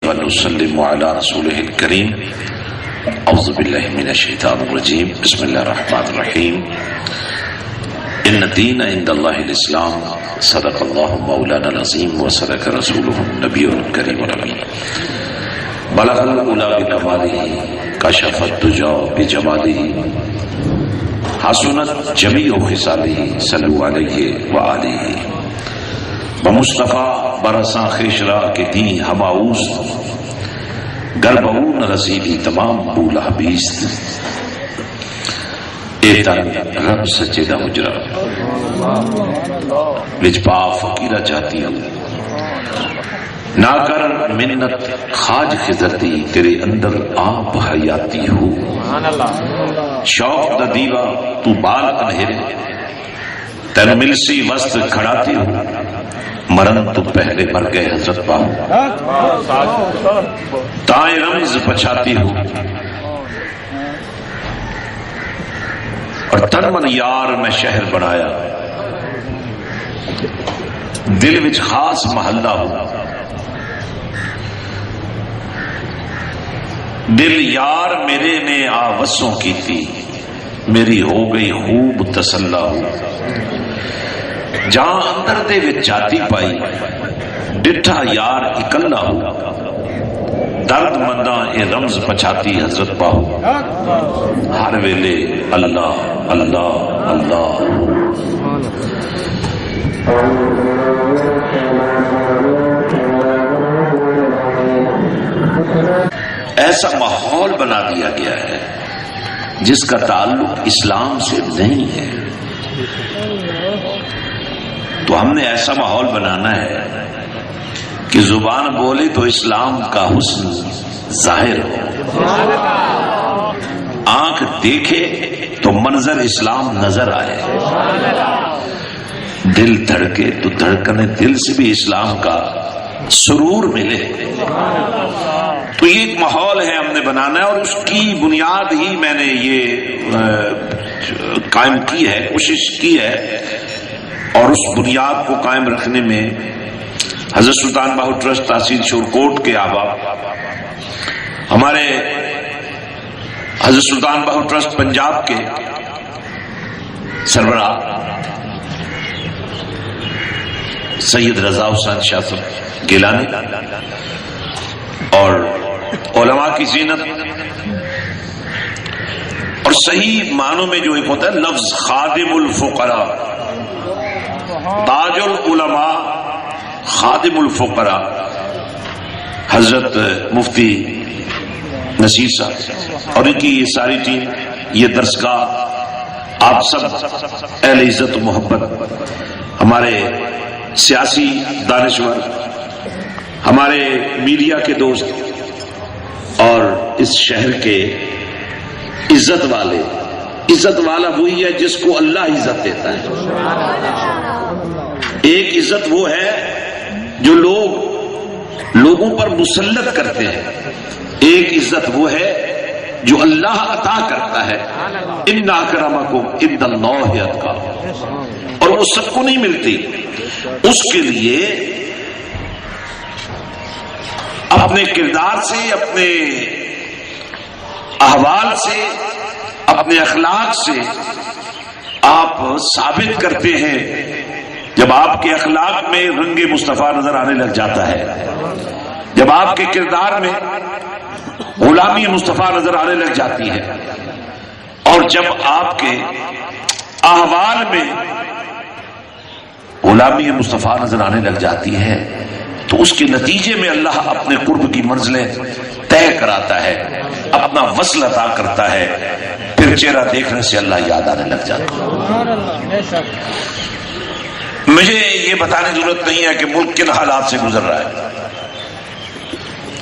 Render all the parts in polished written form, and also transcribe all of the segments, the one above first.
ونسلم على رسوله الكريم اعوذ باللہ من الشیطان الرجیم بسم اللہ الرحمن الرحیم ان الدین عند اللہ الاسلام صدق اللہ مولانا العظیم وصدق رسولہ النبی الکریم الامین بلغ العلا بکمالہ کشف الدجی بجمالہ حسنت جمیع خصالہ صلوا علیہ وآلہ بمصطفیٰ برساں خیشرا کے دین ہماؤز گربون رسیلی تمام بولا بیست ایتن رب سچیدہ حجرہ لجپا فقیرہ جاتی ہوں نہ کر منت خاج خزرتی تیرے اندر آپ حیاتی ہو شوق دا دیوا تو بال انہرے تین ملسی وسط کھڑاتی ہو مرن تو پہلے مر گئے حضرت باہو تائیں رمز پچھاتی ہو اور تن من یار میں شہر بنایا دل وچ خاص محلہ ہو دل یار میرے نے آوسوں کی تھی میری ہو گئی خوب تسلہ ہو جہاں اندر دے وچ جاتی پائی ڈٹھا یار اکلا ہو درد منداں اے رمز پچھاتی حضرت باہو ہر ویلے اللہ اللہ اللہ ایسا ماحول بنا دیا گیا ہے جس کا تعلق اسلام سے نہیں ہے تو ہم نے ایسا ماحول بنانا ہے کہ زبان بولے تو اسلام کا حسن ظاہر ہو آنکھ دیکھے تو منظر اسلام نظر آئے دل دھڑکے تو دھڑکنے دل سے بھی اسلام کا سرور ملے تو یہ ایک ماحول ہے ہم نے بنانا ہے اور اس کی بنیاد ہی میں نے یہ قائم کی ہے کوشش کی ہے اور اس بنیاد کو قائم رکھنے میں حضرت سلطان باہو ٹرسٹ تحصیل شورکوٹ کے احباب ہمارے حضرت سلطان باہو ٹرسٹ پنجاب کے سربراہ سید رضا حسین شاہ صاحب گیلانی اور علماء کی زینت اور صحیح معنوں میں جو ایک ہوتا ہے لفظ خادم الفقراء تاج العلماء خادم الفقراء حضرت مفتی نصیر صاحب اور ان کی یہ ساری ٹیم یہ درسگاہ آپ سب اہل عزت و محبت ہمارے سیاسی دانشور ہمارے میڈیا کے دوست اور اس شہر کے عزت والے عزت والا وہی ہے جس کو اللہ عزت دیتا ہے ایک عزت وہ ہے جو لوگوں پر مسلط کرتے ہیں ایک عزت وہ ہے جو اللہ عطا کرتا ہے ان اکرمکم عند اللہ اتقاکم اور وہ سب کو نہیں ملتی اس کے لیے اپنے کردار سے اپنے احوال سے اپنے اخلاق سے آپ ثابت کرتے ہیں جب آپ کے اخلاق میں رنگ مصطفیٰ نظر آنے لگ جاتا ہے جب آپ کے کردار میں غلامی مصطفیٰ نظر آنے لگ جاتی ہے اور جب آپ کے احوال میں غلامی مصطفیٰ نظر آنے لگ جاتی ہے تو اس کے نتیجے میں اللہ اپنے قرب کی منزلیں طے کراتا ہے اپنا وصل عطا کرتا ہے پھر چہرہ دیکھنے سے اللہ یاد آنے لگ جاتا ہے مجھے یہ بتانے کی ضرورت نہیں ہے کہ ملک کن حالات سے گزر رہا ہے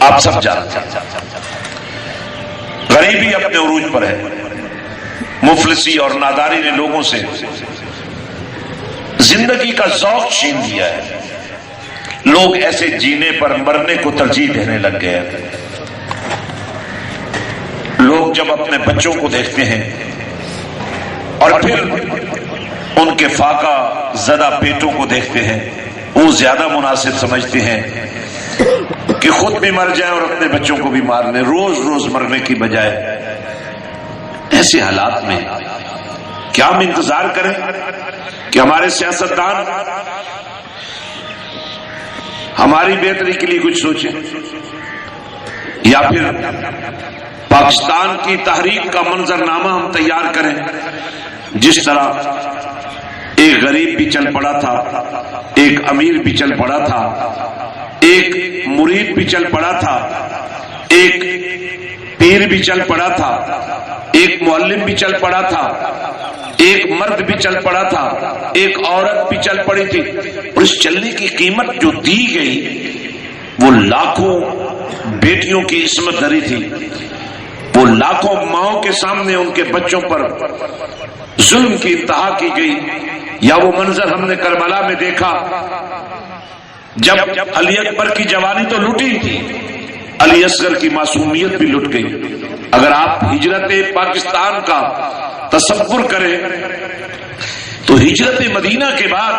آپ سب جانتے ہیں غریبی اپنے عروج پر ہے مفلسی اور ناداری نے لوگوں سے زندگی کا ذوق چھین لیا ہے لوگ ایسے جینے پر مرنے کو ترجیح دینے لگ گئے ہیں لوگ جب اپنے بچوں کو دیکھتے ہیں اور پھر ان کے فاقہ زدہ پیٹوں کو دیکھتے ہیں وہ زیادہ مناسب سمجھتے ہیں کہ خود بھی مر جائیں اور اپنے بچوں کو بھی مار لیں، روز روز مرنے کی بجائے۔ ایسے حالات میں کیا ہم انتظار کریں کہ ہمارے سیاستدان ہماری بہتری کے لیے کچھ سوچیں، یا پھر پاکستان کی تحریک کا منظرنامہ ہم تیار کریں جس طرح ایک غریب بھی چل پڑا تھا، ایک امیر بھی چل پڑا تھا، ایک مرید بھی چل پڑا تھا، ایک پیر بھی چل پڑا تھا، ایک معلم بھی چل پڑا تھا، ایک مرد بھی چل پڑا تھا، ایک عورت بھی چل پڑی تھی، اور اس چلنے کی قیمت جو دی گئی وہ لاکھوں بیٹیوں کی عصمت دری تھی، وہ لاکھوں ماؤں کے سامنے ان کے بچوں پر ظلم کی انتہا کی گئی۔ یا وہ منظر ہم نے کربلا میں دیکھا جب علی اکبر کی جوانی تو لٹی تھی، علی اصغر کی معصومیت بھی لٹ گئی۔ اگر آپ ہجرت پاکستان کا تصور کریں تو ہجرت مدینہ کے بعد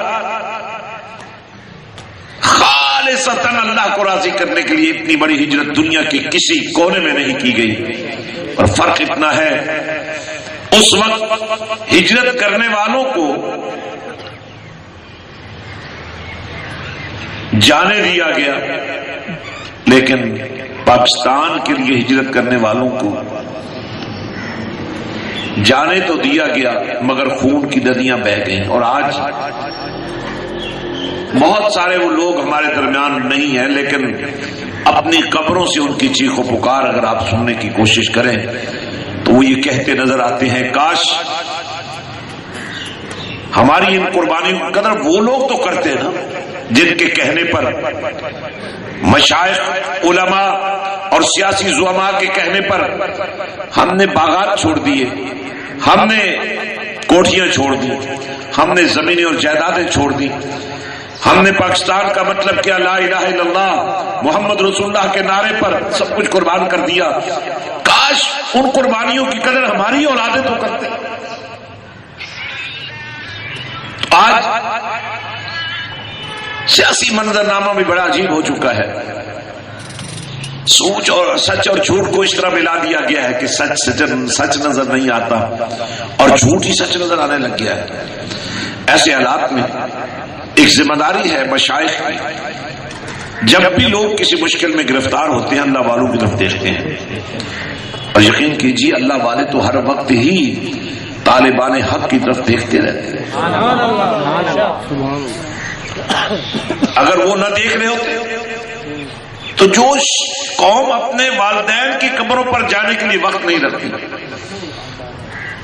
خالصتاً اللہ کو راضی کرنے کے لیے اتنی بڑی ہجرت دنیا کے کسی کونے میں نہیں کی گئی، اور فرق اتنا ہے اس وقت ہجرت کرنے والوں کو جانے دیا گیا، لیکن پاکستان کے لیے ہجرت کرنے والوں کو جانے تو دیا گیا مگر خون کی ندیاں بہہ گئیں۔ اور آج بہت سارے وہ لوگ ہمارے درمیان نہیں ہیں، لیکن اپنی قبروں سے ان کی چیخ و پکار اگر آپ سننے کی کوشش کریں تو وہ یہ کہتے نظر آتے ہیں، کاش ہماری ان قربانیوں کی قدر وہ لوگ تو کرتے ہیں نا جن کے کہنے پر مشائخ، علماء اور سیاسی زعماء کے کہنے پر ہم نے باغات چھوڑ دیے، ہم نے کوٹھیاں چھوڑ دی، ہم نے زمینیں اور جائیدادیں چھوڑ دی، ہم نے پاکستان کا مطلب کیا لا الہ الا اللہ محمد رسول اللہ کے نعرے پر سب کچھ قربان کر دیا۔ کاش ان قربانیوں کی قدر ہماری اولادیں تو کرتے۔ آج سیاسی منظرنامہ بھی بڑا عجیب ہو چکا ہے، سوچ اور سچ اور جھوٹ کو اس طرح ملا دیا گیا ہے کہ سچ نظر نہیں آتا اور جھوٹ ہی سچ نظر آنے لگ گیا ہے۔ ایسے حالات میں ایک ذمہ داری ہے مشائخ کی، جب بھی لوگ کسی مشکل میں گرفتار ہوتے ہیں اللہ والوں کی طرف دیکھتے ہیں، اور یقین کیجیے اللہ والے تو ہر وقت ہی طالبان حق کی طرف دیکھتے رہتے ہیں۔ اگر وہ نہ دیکھ رہے ہوتے تو جو قوم اپنے والدین کی قبروں پر جانے کے لیے وقت نہیں رکھتی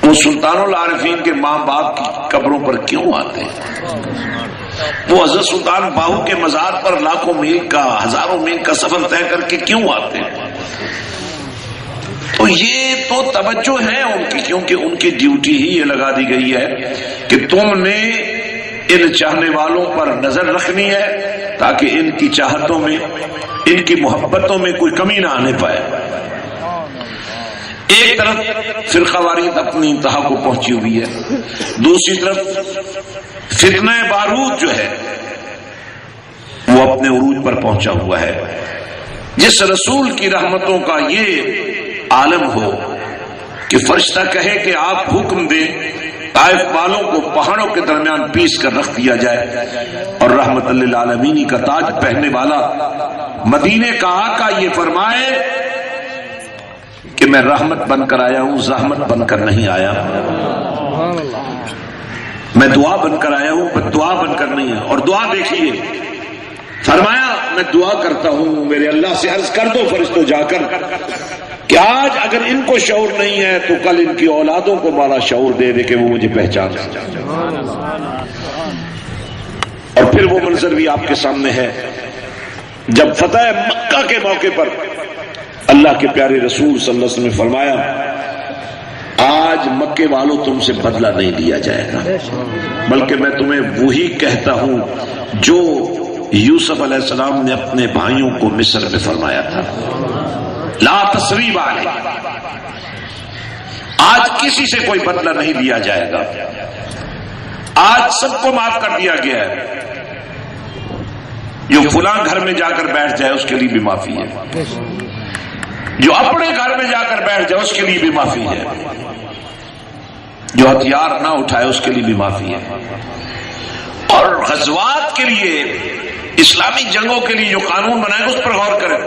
وہ سلطان العارفین کے ماں باپ کی قبروں پر کیوں آتے ہیں؟ وہ حضرت سلطان باہو کے مزار پر لاکھوں میل کا، ہزاروں میل کا سفر طے کر کے کیوں آتے ہیں؟ تو یہ تو توجہ ہے ان کی، کیونکہ ان کی ڈیوٹی ہی یہ لگا دی گئی ہے کہ تم نے ان چاہنے والوں پر نظر رکھنی ہے تاکہ ان کی چاہتوں میں، ان کی محبتوں میں کوئی کمی نہ آنے پائے۔ ایک طرف فرقہ واریت اپنی انتہا کو پہنچی ہوئی ہے، دوسری طرف فتنہ بارود جو ہے وہ اپنے عروج پر پہنچا ہوا ہے۔ جس رسول کی رحمتوں کا یہ عالم ہو کہ فرشتہ کہے کہ آپ حکم دیں طائف والوں کو پہاڑوں کے درمیان پیس کر رکھ دیا جائے، اور رحمت للعالمین کا تاج پہننے والا مدینے کا آقا یہ فرمائے کہ میں رحمت بن کر آیا ہوں، زحمت بن کر نہیں آیا، میں دعا بن کر آیا ہوں، میں دعا بن کر نہیں آیا۔ اور دعا دیکھیے، فرمایا میں دعا کرتا ہوں میرے اللہ سے عرض کر دو فرشتوں جا کر کہ آج اگر ان کو شعور نہیں ہے تو کل ان کی اولادوں کو مالا شعور دے دے کہ وہ مجھے پہچان۔ اور پھر وہ منظر بھی آپ کے سامنے ہے جب فتح مکہ کے موقع پر اللہ کے پیارے رسول صلی اللہ علیہ وسلم نے فرمایا آج مکے والوں تم سے بدلہ نہیں لیا جائے گا، بلکہ میں تمہیں وہی کہتا ہوں جو یوسف علیہ السلام نے اپنے بھائیوں کو مصر میں فرمایا تھا، لا تثریب علیکم، آج کسی سے کوئی بدلہ نہیں لیا جائے گا، آج سب کو معاف کر دیا گیا ہے۔ جو فلاں گھر میں جا کر بیٹھ جائے اس کے لیے بھی معافی ہے، جو اپنے گھر میں جا کر بیٹھ جائے اس کے لیے بھی معافی ہے، جو ہتھیار نہ اٹھائے اس کے لیے بھی معافی ہے۔ اور غزوات کے لیے، اسلامی جنگوں کے لیے جو قانون بنائے اس پر غور کریں۔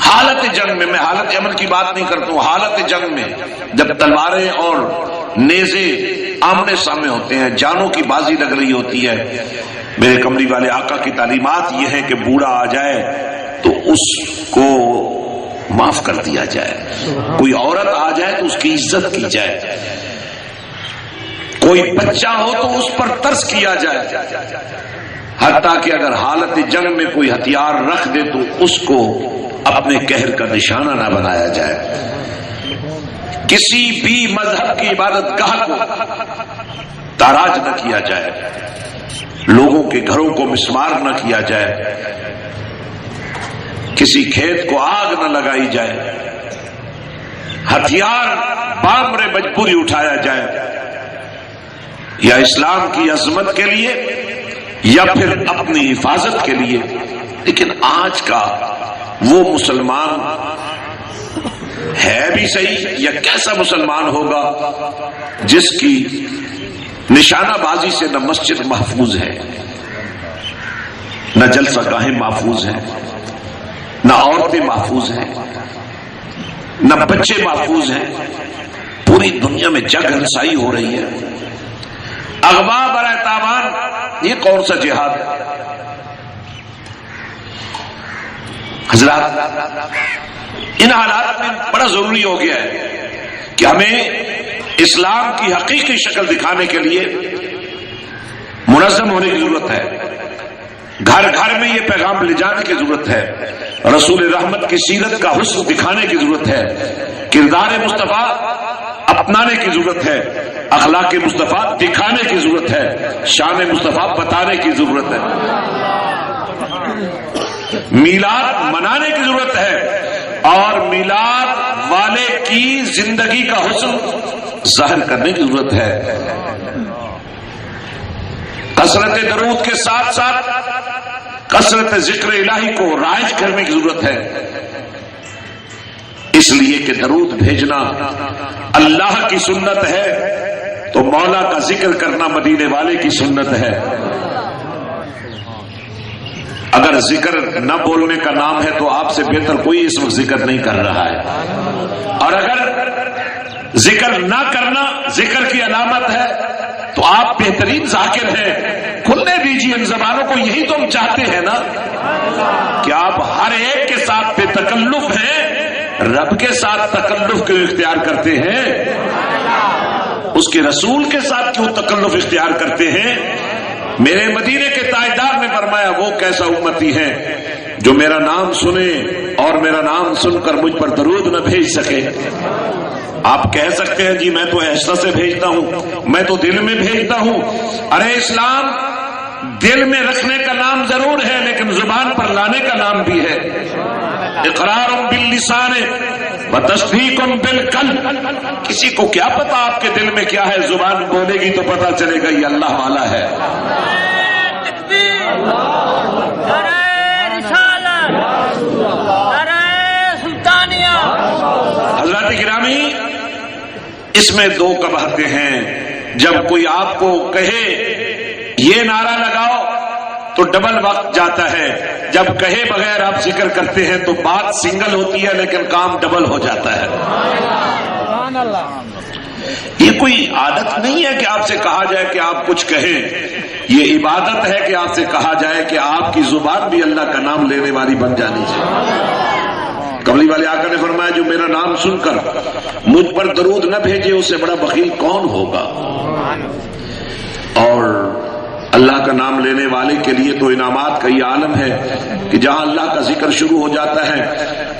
حالت جنگ میں، حالت امن کی بات نہیں کرتا ہوں، حالت جنگ میں جب تلواریں اور نیزے آمنے سامنے ہوتے ہیں، جانوں کی بازی لگ رہی ہوتی ہے، میرے کملی والے آقا کی تعلیمات یہ ہے کہ بوڑھا آ جائے تو اس کو معاف کر دیا جائے، کوئی عورت آ جائے تو اس کی عزت کی جائے، کوئی بچہ ہو تو اس پر ترس کیا جائے، حتیٰ کہ اگر حالت جنگ میں کوئی ہتھیار رکھ دے تو اس کو اپنے قہر کا نشانہ نہ بنایا جائے، کسی بھی مذہب کی عبادت گاہ کو تاراج نہ کیا جائے، لوگوں کے گھروں کو مسمار نہ کیا جائے، کسی کھیت کو آگ نہ لگائی جائے، ہتھیار بامر مجبوری اٹھایا جائے، یا اسلام کی عظمت کے لیے یا پھر اپنی حفاظت کے لیے۔ لیکن آج کا وہ مسلمان ہے بھی صحیح یا کیسا مسلمان ہوگا جس کی نشانہ بازی سے نہ مسجد محفوظ ہے، نہ جلسہ گاہیں محفوظ ہیں، نہ عورتیں محفوظ ہیں، نہ بچے محفوظ ہیں، پوری دنیا میں جنگ ہنسائی ہو رہی ہے، اغوا برائے تاوان، یہ کون سا جہاد ہے؟ حضرات ان حالات میں بڑا ضروری ہو گیا ہے کہ ہمیں اسلام کی حقیقی شکل دکھانے کے لیے منظم ہونے کی ضرورت ہے، گھر گھر میں یہ پیغام لے جانے کی ضرورت ہے، رسول رحمت کی سیرت کا حسن دکھانے کی ضرورت ہے، کردار مصطفیٰ اپنانے کی ضرورت ہے، اخلاق مصطفیٰ دکھانے کی ضرورت ہے، شان مصطفیٰ بتانے کی ضرورت ہے، میلاد منانے کی ضرورت ہے، اور میلاد والے کی زندگی کا حسن ظاہر کرنے کی ضرورت ہے، کثرت درود کے ساتھ ساتھ کثرت ذکر الہی کو رائج کرنے کی ضرورت ہے، اس لیے کہ درود بھیجنا اللہ کی سنت ہے تو مولا کا ذکر کرنا مدینے والے کی سنت ہے۔ اگر ذکر نہ بولنے کا نام ہے تو آپ سے بہتر کوئی اس وقت ذکر نہیں کر رہا ہے، اور اگر ذکر نہ کرنا ذکر کی علامت ہے تو آپ بہترین ذاکر ہیں، کھلنے دیجیے ان زبانوں کو، یہی تو ہم چاہتے ہیں نا کہ آپ ہر ایک کے ساتھ بے تکلف ہیں، رب کے ساتھ تکلف کیوں اختیار کرتے ہیں؟ اس کے رسول کے ساتھ کیوں تکلف اختیار کرتے ہیں؟ میرے مدینے کے تاجدار نے فرمایا وہ کیسا امتی ہے جو میرا نام سنے اور میرا نام سن کر مجھ پر درود نہ بھیج سکے۔ آپ کہہ سکتے ہیں جی میں تو احساس سے بھیجتا ہوں، میں تو دل میں بھیجتا ہوں، ارے اسلام دل میں رکھنے کا نام ضرور ہے لیکن زبان پر لانے کا نام بھی ہے، اقرار باللسان وتصدیق بالقلب۔ کسی کو کیا پتا آپ کے دل میں کیا ہے، زبان بولے گی تو پتا چلے گا یہ اللہ والا ہے۔ حضرات گرامی، اس میں دو قباحتیں ہیں، جب کوئی آپ کو کہے یہ نعرہ لگاؤ تو ڈبل وقت جاتا ہے، جب کہے بغیر آپ ذکر کرتے ہیں تو بات سنگل ہوتی ہے لیکن کام ڈبل ہو جاتا ہے۔ یہ کوئی عادت نہیں ہے کہ آپ سے کہا جائے کہ آپ کچھ کہیں، یہ عبادت ہے کہ آپ سے کہا جائے کہ آپ کی زبان بھی اللہ کا نام لینے والی بن جانی چاہیے۔ کملی والے آقا نے فرمایا جو میرا نام سن کر مجھ پر درود نہ بھیجے اس سے بڑا بخیل کون ہوگا؟ اور اللہ کا نام لینے والے کے لیے تو انعامات کا یہ عالم ہے کہ جہاں اللہ کا ذکر شروع ہو جاتا ہے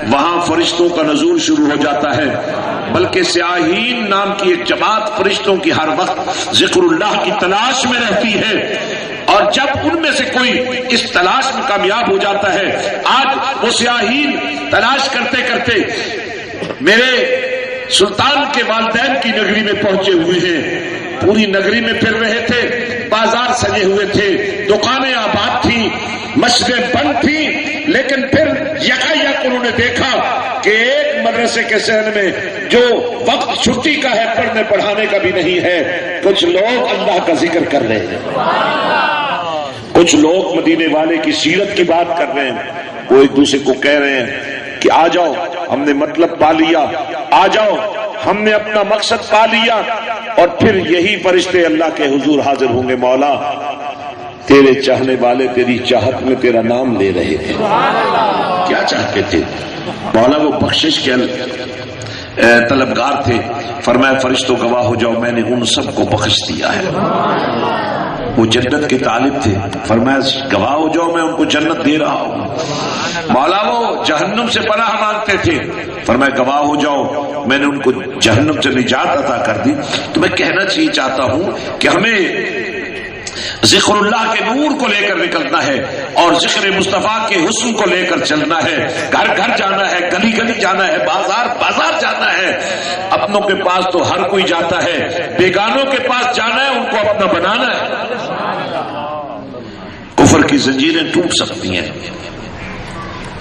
وہاں فرشتوں کا نزول شروع ہو جاتا ہے، بلکہ سیاہین نام کی ایک جماعت فرشتوں کی ہر وقت ذکر اللہ کی تلاش میں رہتی ہے، اور جب ان میں سے کوئی اس تلاش میں کامیاب ہو جاتا ہے، آج وہ سیاہین تلاش کرتے کرتے میرے سلطان کے والدین کی نگری میں پہنچے ہوئے ہیں، پوری نگری میں پھر رہے تھے، بازار سجے ہوئے تھے، دکانیں آباد تھیں، مسجدیں بند تھیں، لیکن پھر یکایک انہوں نے دیکھا کہ ایک مدرسے کے شہر میں جو وقت چھٹی کا ہے، پڑھنے پڑھانے کا بھی نہیں ہے، کچھ لوگ اللہ کا ذکر کر رہے ہیں، کچھ لوگ مدینے والے کی سیرت کی بات کر رہے ہیں، وہ ایک دوسرے کو کہہ رہے ہیں کہ آ جاؤ ہم نے مطلب پا لیا، آ جاؤ ہم نے اپنا مقصد پا لیا. اور پھر یہی فرشتے اللہ کے حضور حاضر ہوں گے، مولا تیرے چاہنے والے تیری چاہت میں تیرا نام لے رہے تھے، کیا چاہتے تھے؟ مولا وہ بخشش کے طلبگار تھے. فرمایا فرشتوں گواہ ہو جاؤ میں نے ان سب کو بخش دیا ہے. وہ جنت کے طالب تھے، فرمایا گواہ ہو جاؤ میں ان کو جنت دے رہا ہوں. مولا وہ جہنم سے پناہ مانگتے تھے، فرمایا گواہ ہو جاؤ میں نے ان کو جہنم سے نجات عطا کر دی. تو میں کہنا چاہتا ہوں کہ ہمیں ذکر اللہ کے نور کو لے کر نکلنا ہے اور ذکر مصطفیٰ کے حسن کو لے کر چلنا ہے. گھر گھر جانا ہے، گلی گلی جانا ہے، بازار بازار جانا ہے. اپنوں کے پاس تو ہر کوئی جاتا ہے، بیگانوں کے پاس جانا ہے، ان کو اپنا بنانا ہے. کفر کی زنجیریں ٹوٹ سکتی ہیں،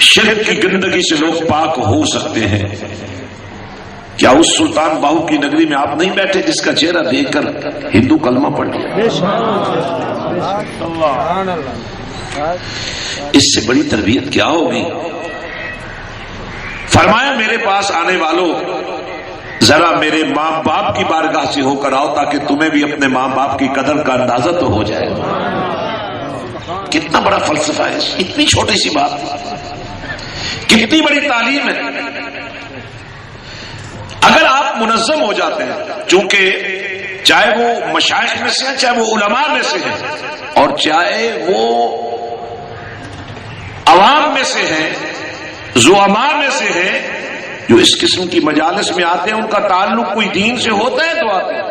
شرک کی گندگی سے لوگ پاک ہو سکتے ہیں. کیا اس سلطان باہو کی نگری میں آپ نہیں بیٹھے جس کا چہرہ دیکھ کر ہندو کلمہ پڑھ لیا؟ اس سے بڑی تربیت کیا ہوگی؟ فرمایا میرے پاس آنے والوں ذرا میرے ماں باپ کی بارگاہ سے ہو کر آؤ تاکہ تمہیں بھی اپنے ماں باپ کی قدر کا اندازہ تو ہو جائے. کتنا بڑا فلسفہ ہے، اتنی چھوٹی سی بات، کتنی بڑی تعلیم ہے. اگر آپ منظم ہو جاتے ہیں، چونکہ چاہے وہ مشائخ میں سے ہیں، چاہے وہ علماء میں سے ہیں، اور چاہے وہ عوام میں سے ہیں، زعماء میں سے ہیں، جو اس قسم کی مجالس میں آتے ہیں ان کا تعلق کوئی دین سے ہوتا ہے تو آتے ہیں.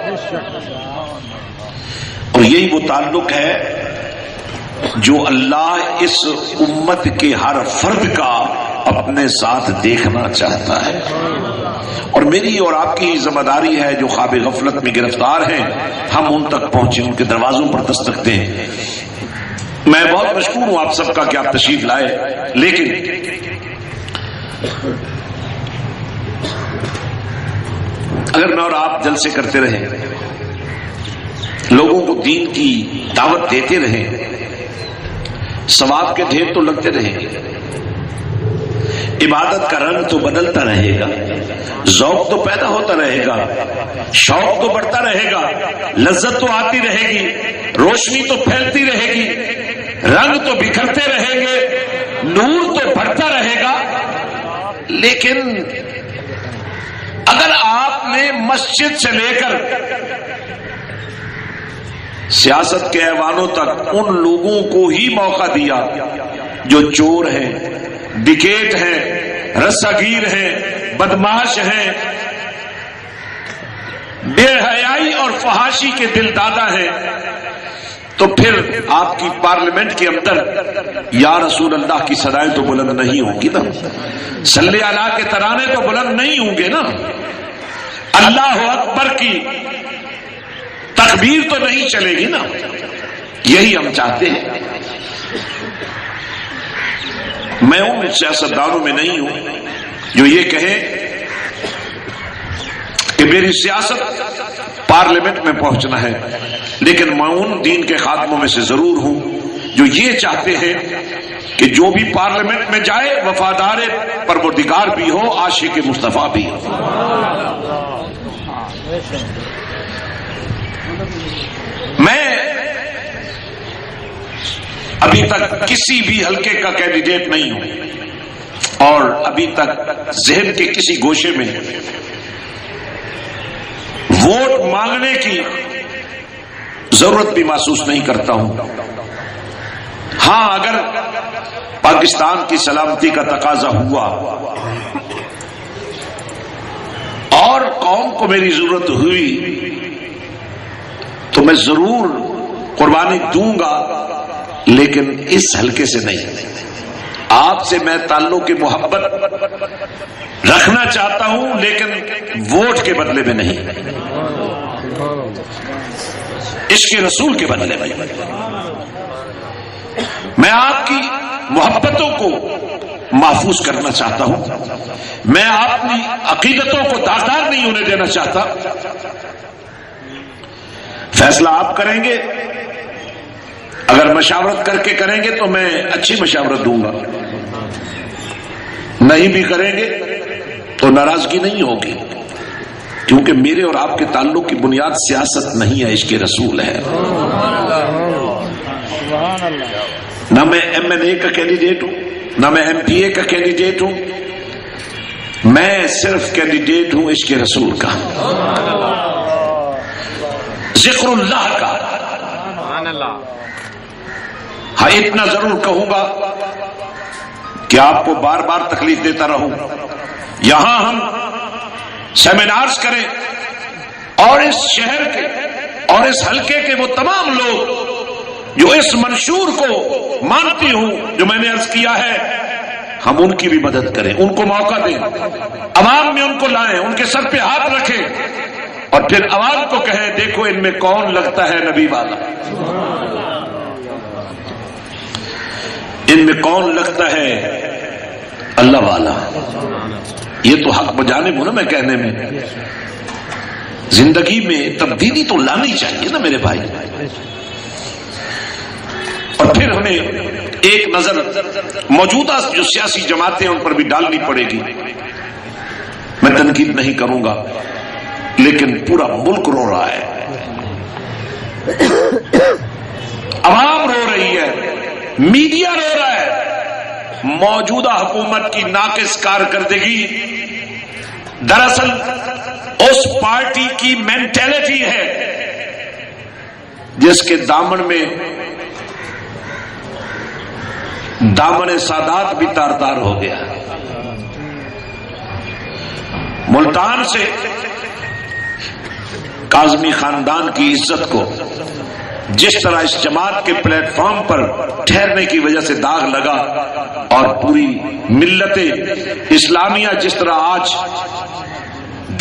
اور یہی وہ تعلق ہے جو اللہ اس امت کے ہر فرد کا اپنے ساتھ دیکھنا چاہتا ہے. اور میری اور آپ کی ذمہ داری ہے جو خواب غفلت میں گرفتار ہیں، ہم ان تک پہنچیں، ان کے دروازوں پر دستک دیں. میں بہت مشکور ہوں آپ سب کا کہ آپ تشریف لائے، لیکن اگر میں اور آپ جلسے کرتے رہیں، لوگوں کو دین کی دعوت دیتے رہیں، ثواب کے ڈھیر تو لگتے رہیں گے، عبادت کا رنگ تو بدلتا رہے گا، ذوق تو پیدا ہوتا رہے گا، شوق تو بڑھتا رہے گا، لذت تو آتی رہے گی، روشنی تو پھیلتی رہے گی، رنگ تو بکھرتے رہیں گے، نور تو بڑھتا رہے گا. لیکن اگر آپ نے مسجد سے لے کر سیاست کے ایوانوں تک ان لوگوں کو ہی موقع دیا جو چور ہیں، ڈکیٹ ہیں، رساگیر ہیں، بدماش ہیں، بے حیائی اور فحاشی کے دل دادا ہیں، تو پھر آپ کی پارلیمنٹ کے اندر یا رسول اللہ کی صدائیں تو بلند نہیں ہوں گی نا، صلی اللہ کے ترانے تو بلند نہیں ہوں گے نا، اللہ اکبر کی تکبیر تو نہیں چلے گی نا. یہی ہم چاہتے ہیں. میں ان سیاستدانوں میں نہیں ہوں جو یہ کہیں کہ میری سیاست پارلیمنٹ میں پہنچنا ہے، لیکن میں ان دین کے خادموں میں سے ضرور ہوں جو یہ چاہتے ہیں کہ جو بھی پارلیمنٹ میں جائے وفادار پروردگار بھی ہو، عاشق مصطفیٰ بھی ہو. میں ابھی تک کسی بھی حلقے کا کینڈیڈیٹ نہیں ہوں اور ابھی تک ذہن کے کسی گوشے میں ووٹ مانگنے کی ضرورت بھی محسوس نہیں کرتا ہوں. ہاں اگر پاکستان کی سلامتی کا تقاضا ہوا اور قوم کو میری ضرورت ہوئی تو میں ضرور قربانی دوں گا، لیکن اس حلقے سے نہیں. آپ سے میں تعلق کی محبت رکھنا چاہتا ہوں لیکن ووٹ کے بدلے میں نہیں. عشق رسول کے بدلے میں میں آپ کی محبتوں کو محفوظ کرنا چاہتا ہوں، میں اپنی عقیدتوں کو داغدار نہیں ہونے دینا چاہتا۔ فیصلہ آپ کریں گے، اگر مشاورت کر کے کریں گے تو میں اچھی مشاورت دوں گا، نہیں بھی کریں گے تو ناراضگی نہیں ہوگی، کیونکہ میرے اور آپ کے تعلق کی بنیاد سیاست نہیں ہے، عشق رسول ہے۔ نہ میں ایم این اے کا کینڈیڈیٹ ہوں، نہ میں ایم پی اے کا کینڈیڈیٹ ہوں، میں صرف کینڈیڈیٹ ہوں عشق رسول کا، ذکر اللہ کا۔ ہاں اتنا ضرور کہوں گا کہ آپ کو بار بار تکلیف دیتا رہوں، یہاں ہم سیمینارز کریں اور اس شہر کے اور اس حلقے کے وہ تمام لوگ جو اس منشور کو مانتی ہوں جو میں نے عرض کیا ہے، ہم ان کی بھی مدد کریں، ان کو موقع دیں، عوام میں ان کو لائیں، ان کے سر پہ ہاتھ رکھیں اور پھر عوام کو کہیں دیکھو ان میں کون لگتا ہے نبی والا، ان میں کون لگتا ہے اللہ والا۔ یہ تو حق بجانے ہو نا میں کہنے میں، زندگی میں تبدیلی تو لانی چاہیے نا میرے بھائی۔ اور پھر ہمیں ایک نظر موجودہ جو سیاسی جماعتیں ان پر بھی ڈالنی پڑے گی، میں تنقید نہیں کروں گا، لیکن پورا ملک رو رہا ہے، عوام رو رہی ہے، میڈیا رو رہا ہے، موجودہ حکومت کی ناقص کارکردگی دراصل اس پارٹی کی مینٹیلٹی ہے جس کے دامن میں دامن سادات بھی تار تار ہو گیا۔ ملتان سے کاظمی خاندان کی عزت کو جس طرح اس جماعت کے پلیٹ فارم پر ٹھہرنے کی وجہ سے داغ لگا، اور پوری ملت اسلامیہ جس طرح آج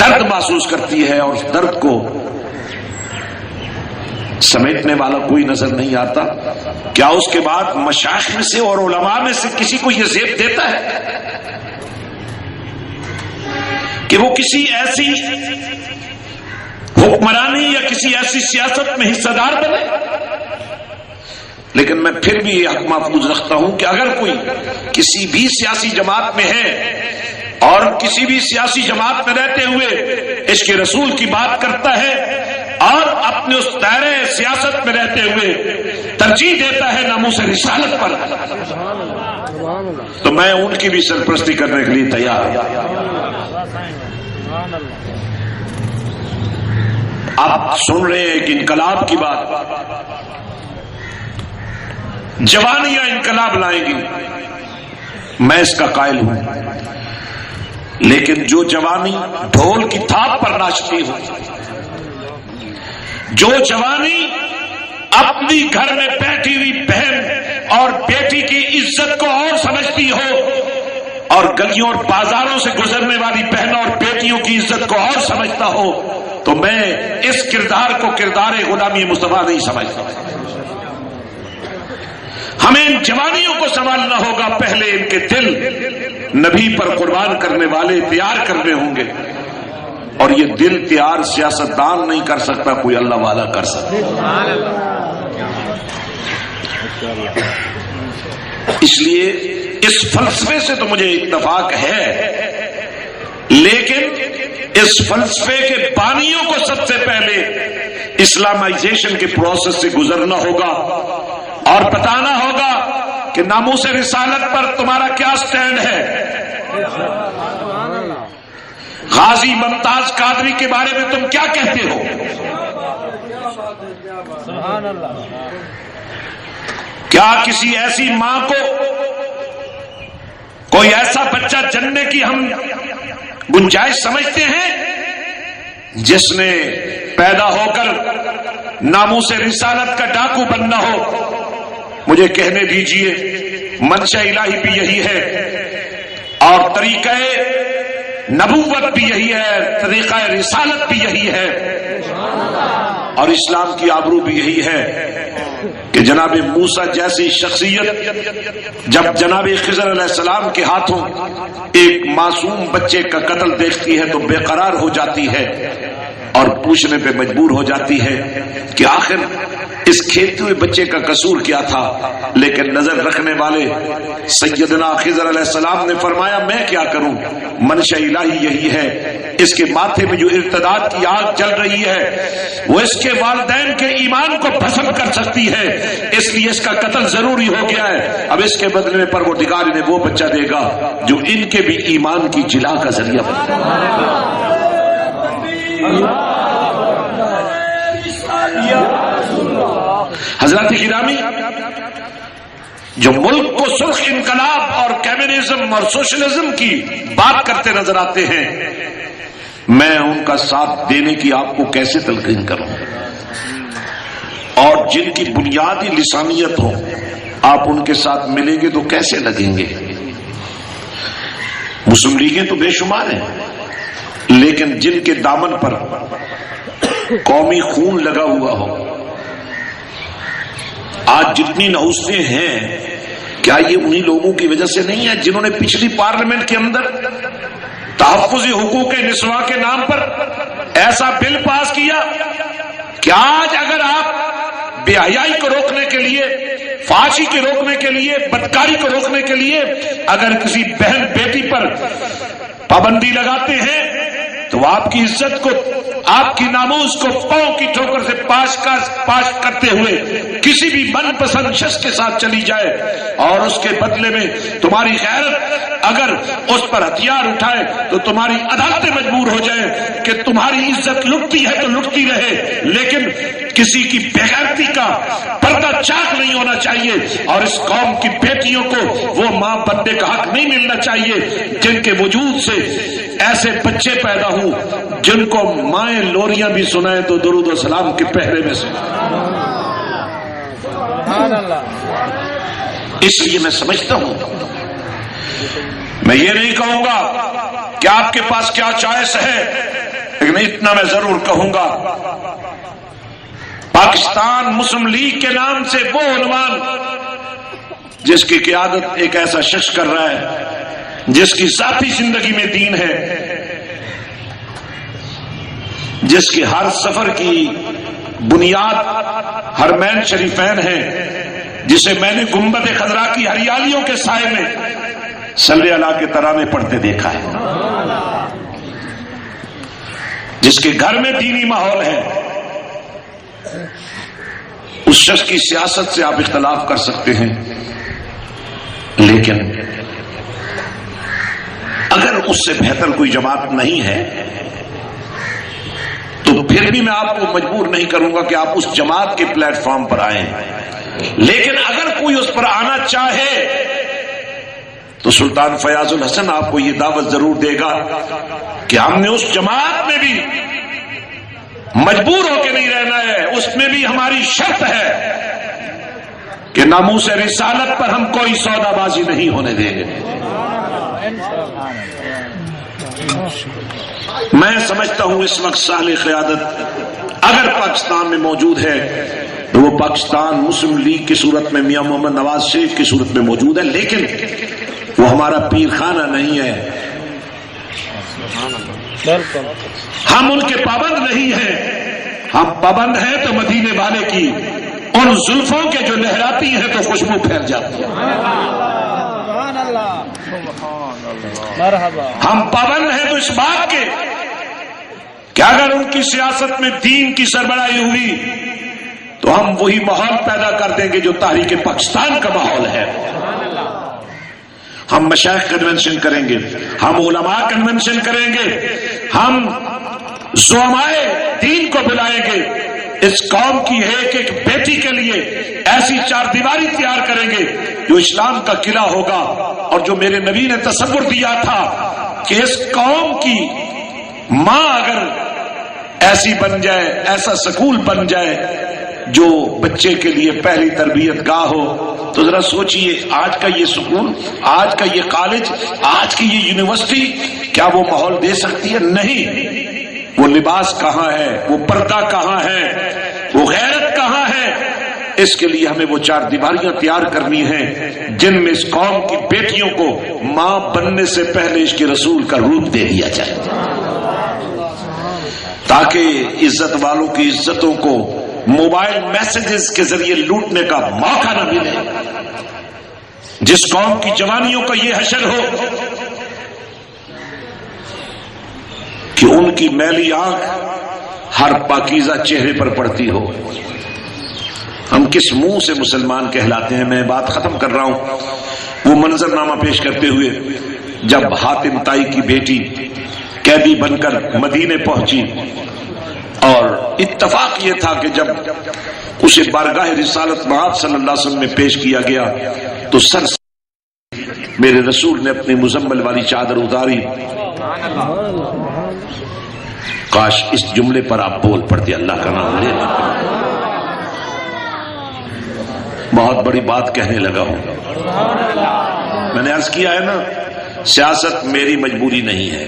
درد محسوس کرتی ہے اور اس درد کو سمیٹنے والا کوئی نظر نہیں آتا، کیا اس کے بعد مشائخ میں سے اور علماء میں سے کسی کو یہ زیب دیتا ہے کہ وہ کسی ایسی حکمرانی یا کسی ایسی سیاست میں حصہ دار بنے؟ لیکن میں پھر بھی یہ حق محفوظ رکھتا ہوں کہ اگر کوئی کسی بھی سیاسی جماعت میں ہے اور کسی بھی سیاسی جماعت میں رہتے ہوئے عشق رسول کی بات کرتا ہے اور اپنے اس دائرے سیاست میں رہتے ہوئے ترجیح دیتا ہے ناموس رسالت پر، تو میں ان کی بھی سرپرستی کرنے کے لیے تیار ہوں۔ آپ سن رہے ہیں کہ انقلاب کی بات، جوانیاں انقلاب لائیں گی، میں اس کا قائل ہوں، لیکن جو جوانی ڈھول کی تھاپ پر ناچتی ہو، جو جوانی اپنی گھر میں بیٹھی ہوئی بہن اور بیٹی کی عزت کو اور سمجھتی ہو اور گلیوں اور بازاروں سے گزرنے والی بہنوں اور بیٹیوں کی عزت کو اور سمجھتا ہو، تو میں اس کردار کو کردار غلامی مصطفیٰ نہیں سمجھتا۔ ہمیں ان جوانیوں کو سنبھالنا ہوگا، پہلے ان کے دل نبی پر قربان کرنے والے تیار کرنے ہوں گے، اور یہ دل تیار سیاستدان نہیں کر سکتا، کوئی اللہ والا کر سکتا۔ اس لیے اس فلسفے سے تو مجھے اتفاق ہے، لیکن اس فلسفے کے بانیوں کو سب سے پہلے اسلامائزیشن کے پروسیس سے گزرنا ہوگا اور بتانا ہوگا کہ ناموس رسالت پر تمہارا کیا سٹینڈ ہے، غازی ممتاز قادری کے بارے میں تم کیا کہتے ہو، کیا کسی ایسی ماں کو کوئی ایسا بچہ جننے کی ہم گنجائش سمجھتے ہیں جس نے پیدا ہو کر ناموس رسالت کا ڈاکو بننا ہو؟ مجھے کہنے دیجئے، منشا الہی بھی یہی ہے اور طریقہ نبوت بھی یہی ہے، طریقہ رسالت بھی یہی ہے، اور اسلام کی آبرو بھی یہی ہے کہ جناب موسیٰ جیسی شخصیت جب جناب خضر علیہ السلام کے ہاتھوں ایک معصوم بچے کا قتل دیکھتی ہے تو بے قرار ہو جاتی ہے اور پوچھنے پہ مجبور ہو جاتی ہے کہ آخر اس کھیلتے ہوئے بچے کا قصور کیا تھا. لیکن نظر رکھنے والے سیدنا خضر علیہ السلام نے فرمایا میں کیا کروں، منشا الہی یہی ہے. اس کے ماتھے میں جو ارتداد کی آگ جل رہی ہے وہ اس کے والدین کے ایمان کو بھسم کر سکتی ہے، اس لیے اس کا قتل ضروری ہو گیا ہے. اب اس کے بدلے میں پروردگار انہیں وہ بچہ دے گا جو ان کے بھی ایمان کی جلا کا ذریعہ بنے گا. حضرات گرامی، جو ملک کو سرخ انقلاب اور کمیونزم اور سوشلزم کی بات کرتے نظر آتے ہیں، میں ان کا ساتھ دینے کی آپ کو کیسے تلقین کروں؟ اور جن کی بنیادی لسانیت ہو آپ ان کے ساتھ ملیں گے تو کیسے لگیں گے؟ مسلم لیگیں تو بے شمار ہیں، لیکن جن کے دامن پر قومی خون لگا ہوا ہو، آج جتنی نحوستیں ہیں، کیا یہ انہی لوگوں کی وجہ سے نہیں ہے جنہوں نے پچھلی پارلیمنٹ کے اندر تحفظ حقوق نسواں کے نام پر ایسا بل پاس کیا کہ آج اگر آپ بے حیائی کو روکنے کے لیے، فحاشی کو روکنے کے لیے، بدکاری کو روکنے کے لیے اگر کسی بہن بیٹی پر پابندی لگاتے ہیں تو آپ کی عزت کو، آپ کی ناموس کو پاؤں کی ٹھوکر سے پاش کرتے ہوئے کسی بھی من پسند شخص کے ساتھ چلی جائے اور اس کے بدلے میں تمہاری غیرت اگر اس پر ہتھیار اٹھائے تو تمہاری عدالتیں مجبور ہو جائیں کہ تمہاری عزت لٹتی ہے تو لٹتی رہے، لیکن کسی کی بےغیرتی کا پردہ چاک نہیں ہونا چاہیے. اور اس قوم کی بیٹیوں کو وہ ماں بننے کا حق نہیں ملنا چاہیے جن کے وجود سے ایسے بچے پیدا ہوں جن کو مائیں لوریاں بھی سنائیں تو درود و سلام کے پہرے میں سنائیں. اس لیے میں سمجھتا ہوں، میں یہ نہیں کہوں گا کہ آپ کے پاس کیا چوائس ہے، لیکن اتنا میں ضرور کہوں گا، پاکستان مسلم لیگ کے نام سے وہ عنوان جس کی قیادت ایک ایسا شخص کر رہا ہے جس کی ذاتی زندگی میں دین ہے، جس کی ہر سفر کی بنیاد حرمین شریفین ہے، جسے میں نے گنبد خضرا کی ہریالیوں کے سائے میں صلی اللہ کے ترانے پڑھتے دیکھا ہے، جس کے گھر میں دینی ماحول ہے. اس شخص کی سیاست سے آپ اختلاف کر سکتے ہیں، لیکن اگر اس سے بہتر کوئی جماعت نہیں ہے تو پھر بھی میں آپ کو مجبور نہیں کروں گا کہ آپ اس جماعت کے پلیٹ فارم پر آئیں. لیکن اگر کوئی اس پر آنا چاہے تو سلطان فیاض الحسن آپ کو یہ دعوت ضرور دے گا کہ ہم نے اس جماعت میں بھی مجبور ہو کے نہیں رہنا ہے، اس میں بھی ہماری شرط ہے کہ ناموس رسالت پر ہم کوئی سودا بازی نہیں ہونے دیں گے. میں سمجھتا ہوں اس وقت صالح قیادت اگر پاکستان میں موجود ہے تو وہ پاکستان مسلم لیگ کی صورت میں میاں محمد نواز شریف کی صورت میں موجود ہے، لیکن وہ ہمارا پیر خانہ نہیں ہے، ہم ان کے پابند نہیں ہیں. ہم پابند ہیں تو مدینے والے کی ان زلفوں کے جو لہراتی ہیں تو خوشبو پھیل جاتی ہے. ہم پابند ہیں تو اس بات کے کہ اگر ان کی سیاست میں دین کی سربراہی ہوئی تو ہم وہی ماحول پیدا کر دیں گے جو تحریک پاکستان کا ماحول ہے. ہم مشائخ کنونشن کریں گے، ہم علماء کنونشن کریں گے، ہم زعمائے دین کو بلائیں گے، اس قوم کی ایک ایک بیٹی کے لیے ایسی چار دیواری تیار کریں گے جو اسلام کا قلعہ ہوگا. اور جو میرے نبی نے تصور دیا تھا کہ اس قوم کی ماں اگر ایسی بن جائے، ایسا سکول بن جائے جو بچے کے لیے پہلی تربیت گاہ ہو، تو ذرا سوچئے آج کا یہ سکول، آج کا یہ کالج، آج کی یہ یونیورسٹی کیا وہ ماحول دے سکتی ہے؟ نہیں. وہ لباس کہاں ہے، وہ پردہ کہاں ہے؟ وہ غیرت کہاں ہے؟ اس کے لیے ہمیں وہ چار دیواریاں تیار کرنی ہیں جن میں اس قوم کی بیٹیوں کو ماں بننے سے پہلے اس کے رسول کا روپ دے دیا جائے، تاکہ عزت والوں کی عزتوں کو موبائل میسجز کے ذریعے لوٹنے کا موقع نہ ملے۔ جس قوم کی جوانیوں کا یہ حشر ہو کہ ان کی میلی آنکھ ہر پاکیزہ چہرے پر پڑتی ہو۔ ہم کس منہ سے مسلمان کہلاتے ہیں؟ میں بات ختم کر رہا ہوں۔ وہ منظر نامہ پیش کرتے ہوئے جب حاتم طائی کی بیٹی قیدی بن کر مدینے پہنچی، اور اتفاق یہ تھا کہ جب اسے بارگاہ رسالت مآب صلی اللہ علیہ وسلم میں پیش کیا گیا تو سر سے میرے رسول نے اپنی مزمل والی چادر اتاری۔ کاش اس جملے پر آپ بول پڑتے، اللہ کا نام لے۔ بہت بڑی بات کہنے لگا ہوں۔ میں نے عرض کیا ہے نا، سیاست میری مجبوری نہیں ہے۔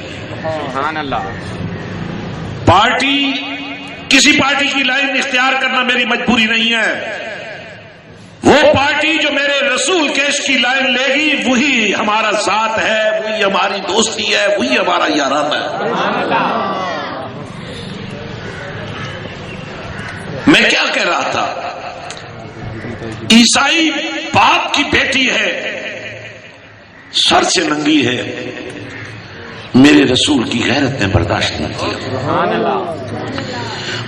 پارٹی، کسی پارٹی کی لائن اختیار کرنا میری مجبوری نہیں ہے۔ وہ پارٹی جو میرے رسول کے عشق کی لائن لے گی وہی ہمارا ساتھ ہے، وہی ہماری دوستی ہے، وہی ہمارا یارانہ ہے۔ میں کیا کہہ رہا تھا؟ عیسائی باپ کی بیٹی ہے، سر سے ننگی ہے، میرے رسول کی غیرت نے برداشت نہیں کیا۔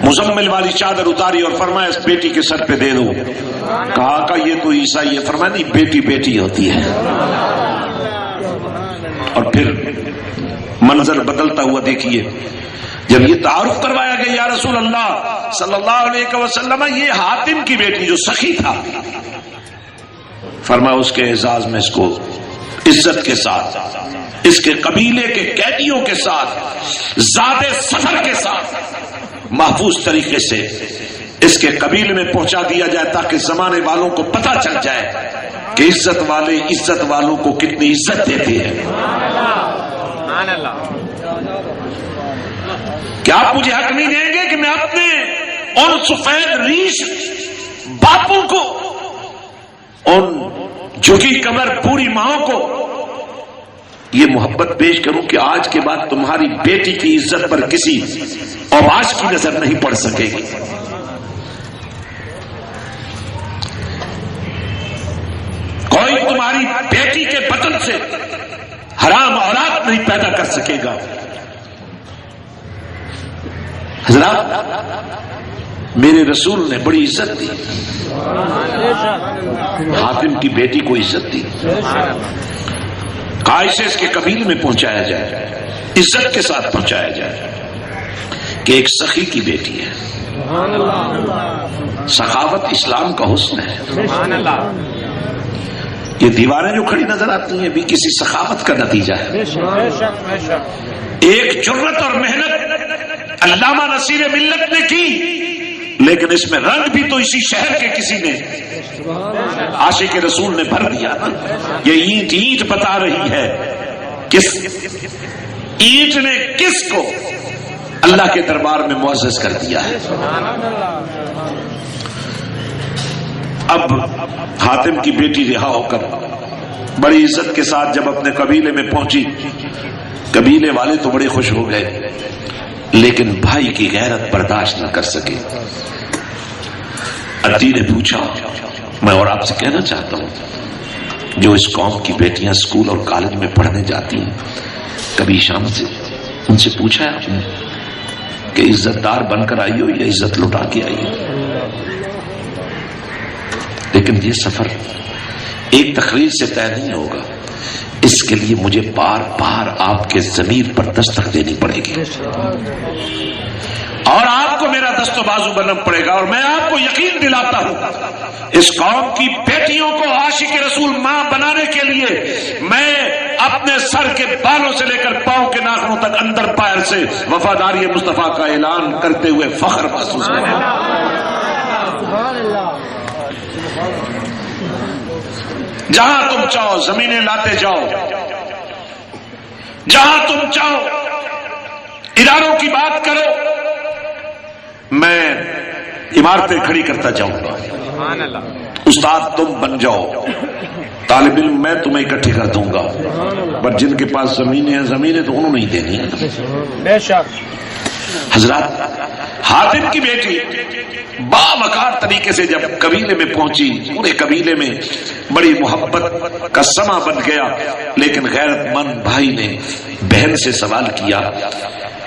مزمل والی چادر اتاری اور فرمایا اس بیٹی کے سر پہ دے دو۔ کہا کہ یہ تو عیسائی ہے۔ فرمایا نہیں، بیٹی بیٹی ہوتی ہے۔ اور پھر منظر بدلتا ہوا دیکھیے، جب یہ تعارف کروایا گیا یا رسول اللہ صلی اللہ علیہ وسلم، یہ حاتم کی بیٹی جو سخی تھا، فرمایا اس کے اعزاز میں اس کو عزت کے ساتھ، اس کے قبیلے کے قیدیوں کے ساتھ، زاد سفر کے ساتھ محفوظ طریقے سے اس کے قبیلے میں پہنچا دیا جائے، تاکہ زمانے والوں کو پتہ چل جائے کہ عزت والے عزت والوں کو کتنی عزت دیتے ہیں۔ کیا آپ مجھے حق نہیں دیں گے کہ میں اپنے ان سفید ریش باپوں کو، ان جھکی کمر پوری ماں کو یہ محبت پیش کروں کہ آج کے بعد تمہاری بیٹی کی عزت پر کسی اوباش کی نظر نہیں پڑ سکے گی۔ کوئی تمہاری بیٹی کے بطن سے حرام اولاد نہیں پیدا کر سکے گا۔ حضرات، میرے رسول نے بڑی عزت دی، حاتم کی بیٹی کو عزت دی، کائسے اس کے قبیلے میں پہنچایا جائے، عزت کے ساتھ پہنچایا جائے کہ ایک سخی کی بیٹی ہے۔ سخاوت اسلام کا حسن ہے۔ یہ دیواریں جو کھڑی نظر آتی ہیں بھی کسی سخاوت کا نتیجہ ہے۔ ایک جرت اور محنت علامہ نصیر ملت نے کی، لیکن اس میں رنگ بھی تو اسی شہر کے کسی نے، عاشق رسول نے بھر دیا نا۔ یہ اینٹ اینٹ بتا رہی ہے کس اینٹ نے کس کو اللہ کے دربار میں معزز کر دیا ہے۔ اب حاتم کی بیٹی رہا ہو کر بڑی عزت کے ساتھ جب اپنے قبیلے میں پہنچی، قبیلے والے تو بڑے خوش ہو گئے، لیکن بھائی کی غیرت برداشت نہ کر سکے۔ عدی نے پوچھا، میں اور آپ سے کہنا چاہتا ہوں، جو اس قوم کی بیٹیاں اسکول اور کالج میں پڑھنے جاتی ہیں، کبھی شام سے ان سے پوچھا ہے آپ نے کہ عزت دار بن کر آئی ہو یا عزت لٹا کے آئی ہو؟ لیکن یہ سفر ایک تقریر سے طے نہیں ہوگا، اس کے لیے مجھے بار بار آپ کے ضمیر پر دستک دینی پڑے گی، اور آپ کو میرا دست و بازو بننا پڑے گا۔ اور میں آپ کو یقین دلاتا ہوں، اس قوم کی بیٹیوں کو عاشق رسول ماں بنانے کے لیے میں اپنے سر کے بالوں سے لے کر پاؤں کے ناخنوں تک اندر پیر سے وفاداری مصطفیٰ کا اعلان کرتے ہوئے فخر محسوس کروں۔ جہاں تم چاہو زمینیں لاتے جاؤ، جہاں تم چاہو اداروں کی بات کرو، میں عمارتیں کھڑی کرتا جاؤں گا، استاد تم بن جاؤ، طالب علم میں تمہیں اکٹھے کر دوں گا، پر جن کے پاس زمینیں ہیں زمینیں تو انہوں نہیں دینی۔ بے شک حضرات، حاتم کی بیٹی باوقار طریقے سے جب قبیلے میں پہنچی، پورے قبیلے میں بڑی محبت کا سما بن گیا، لیکن غیرت مند بھائی نے بہن سے سوال کیا،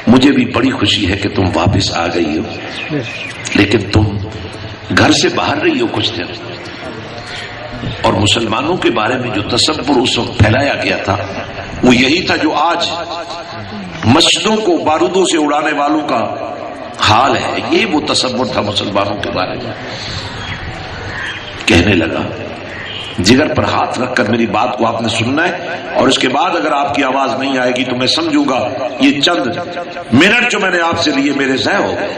مجھے بھی بڑی خوشی ہے کہ تم واپس آ گئی ہو، لیکن تم گھر سے باہر رہی ہو کچھ دن، اور مسلمانوں کے بارے میں جو تصور اس وقت پھیلایا گیا تھا وہ یہی تھا جو آج مسجدوں کو بارودوں سے اڑانے والوں کا حال ہے، یہ وہ تصور تھا مسلمانوں کے بارے میں۔ کہنے لگا، جگر پر ہاتھ رکھ کر میری بات کو آپ نے سننا ہے، اور اس کے بعد اگر آپ کی آواز نہیں آئے گی تو میں سمجھوں گا یہ چند منٹ جو میں نے آپ سے لیے میرے ضائع ہو گئے۔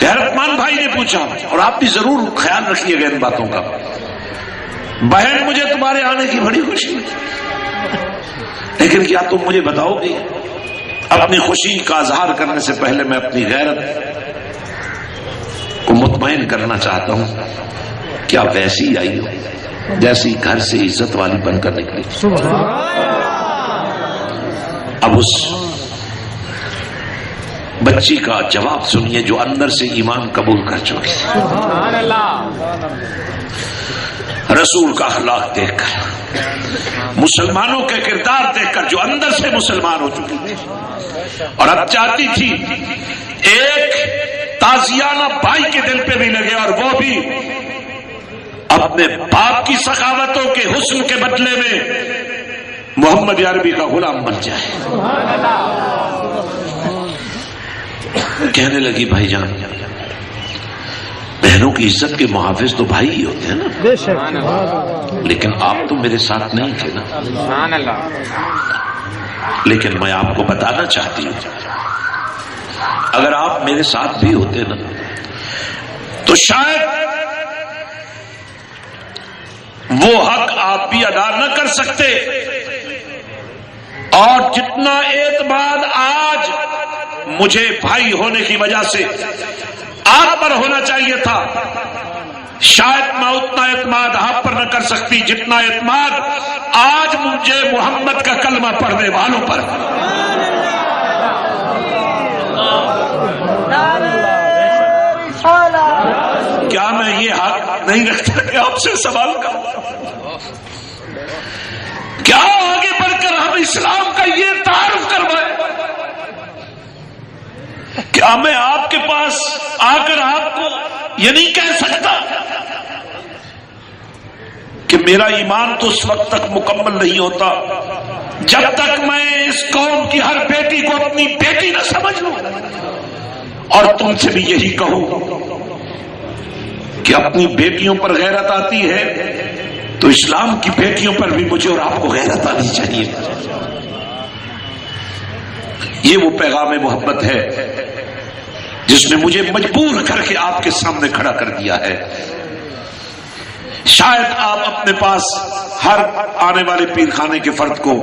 غیرت مند بھائی نے پوچھا، اور آپ بھی ضرور خیال رکھیے گا ان باتوں کا، بہن مجھے تمہارے آنے کی بڑی خوشی ہے، لیکن کیا تم مجھے بتاؤ گے؟ اپنی خوشی کا اظہار کرنے سے پہلے میں اپنی غیرت کو مطمئن کرنا چاہتا ہوں، کیا ویسی آئی ہو جیسی گھر سے عزت والی بن کر نکلی؟ اب اس بچی کا جواب سنیے جو اندر سے ایمان قبول کر چکی، رسول کا اخلاق دیکھ کر، مسلمانوں کے کردار دیکھ کر، جو اندر سے مسلمان ہو چکی تھی، اور اب چاہتی تھی ایک تازیانہ بھائی کے دل پہ بھی لگے، اور وہ بھی اپنے باپ کی سخاوتوں کے حسن کے بدلے میں محمد عربی کا غلام بن جائے۔ کہنے لگی، بھائی جان، بہنوں کی عزت کے محافظ تو بھائی ہی ہوتے ہیں نا، لیکن آپ تو میرے ساتھ نہیں تھے نا، لیکن میں آپ کو بتانا چاہتی ہوں، اگر آپ میرے ساتھ بھی ہوتے نا تو شاید وہ حق آپ بھی ادا نہ کر سکتے، اور جتنا اعتماد آج مجھے بھائی ہونے کی وجہ سے آپ پر ہونا چاہیے تھا، شاید میں اتنا اعتماد آپ پر نہ کر سکتی جتنا اعتماد آج مجھے محمد کا کلمہ پڑھنے والوں پر۔ کیا میں یہ حق نہیں رکھتا کہ آپ سے سوال کروں؟ کیا آگے بڑھ کر ہم اسلام کا یہ تعارف کروائیں؟ کیا میں آپ کے پاس آ کر آپ کو یہ نہیں کہہ سکتا کہ میرا ایمان تو اس وقت تک مکمل نہیں ہوتا جب تک میں اس قوم کی ہر بیٹی کو اپنی بیٹی نہ سمجھ لوں، اور تم سے بھی یہی کہوں کہ اپنی بیٹیوں پر غیرت آتی ہے تو اسلام کی بیٹیوں پر بھی مجھے اور آپ کو غیرت آنی چاہیے۔ یہ وہ پیغام محبت ہے جس نے مجھے مجبور کر کے آپ کے سامنے کھڑا کر دیا ہے۔ شاید آپ اپنے پاس ہر آنے والے پیر خانے کے فرد کو،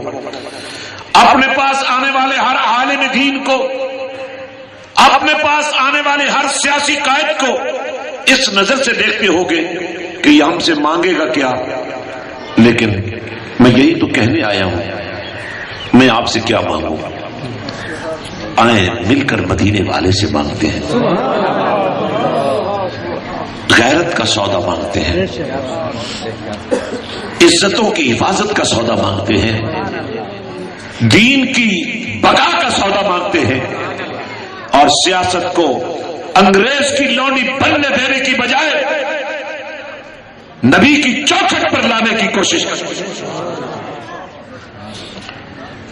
اپنے پاس آنے والے ہر عالم دین کو، اپنے پاس آنے والے ہر سیاسی قائد کو اس نظر سے دیکھتے ہوگے کہ یہ ہم سے مانگے گا کیا، لیکن میں یہی تو کہنے آیا ہوں، میں آپ سے کیا مانگوں؟ آئیں مل کر مدینے والے سے مانگتے ہیں، غیرت کا سودا مانگتے ہیں، عزتوں کی حفاظت کا سودا مانگتے ہیں، دین کی بقا کا سودا مانگتے ہیں، اور سیاست کو انگریز کی لونی بننے دینے کی بجائے نبی کی چوکھٹ پر لانے کی کوشش کرتے ہیں۔